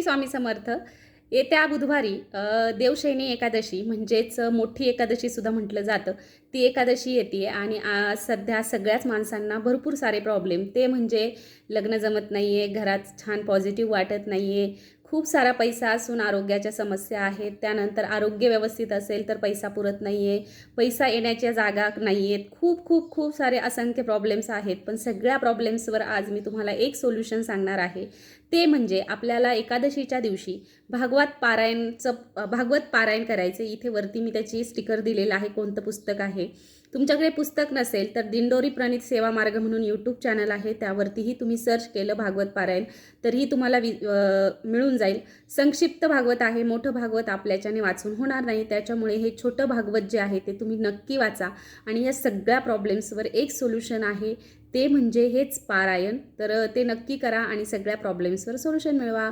स्वामी समर्थ. येत्या बुधवारी देवशयनी एकादशी म्हणजेच मोठी एकादशीसुद्धा म्हटलं जातं. ती एकादशी येते आणि सध्या सगळ्याच माणसांना भरपूर सारे प्रॉब्लेम ते म्हणजे लग्न जमत नाही आहे, घरात छान पॉझिटिव्ह वाटत नाही आहे, खूप सारा पैसा असून आरोग्याच्या समस्या आहेत, त्यानंतर आरोग्य व्यवस्थित असेल तर पैसा पुरत नाही आहे, पैसा येण्याच्या जागा नाही आहेत, खूप खूप खूप सारे असंख्य प्रॉब्लेम्स आहेत. पण सगळ्या प्रॉब्लेम्सवर आज मी तुम्हाला एक सोल्युशन सांगणार आहे. ते म्हणजे आपल्याला एकादशीच्या दिवशी भागवत पारायण करायचे. इथे वरती मी त्याची स्टिकर दिलेला आहे, कोणतं पुस्तक आहे. तुमच्याकडे पुस्तक नसेल तर दिंडोरी प्रणित सेवा मार्ग म्हणून यूट्यूब चॅनल आहे, त्यावरतीही तुम्ही सर्च केलं भागवत पारायण तरीही तुम्हाला मिळून जाईल. संक्षिप्त भागवत आहे, मोठं भागवत आपल्याच्याने वाचून होणार नाही, त्याच्यामुळे हे छोटं भागवत जे आहे ते तुम्ही नक्की वाचा. आणि या सगळ्या प्रॉब्लेम्सवर एक सोल्युशन आहे, ते म्हणजे हेच पारायण. तर ते नक्की करा आणि सगळ्या प्रॉब्लेम्सवर सोल्युशन मिळवा.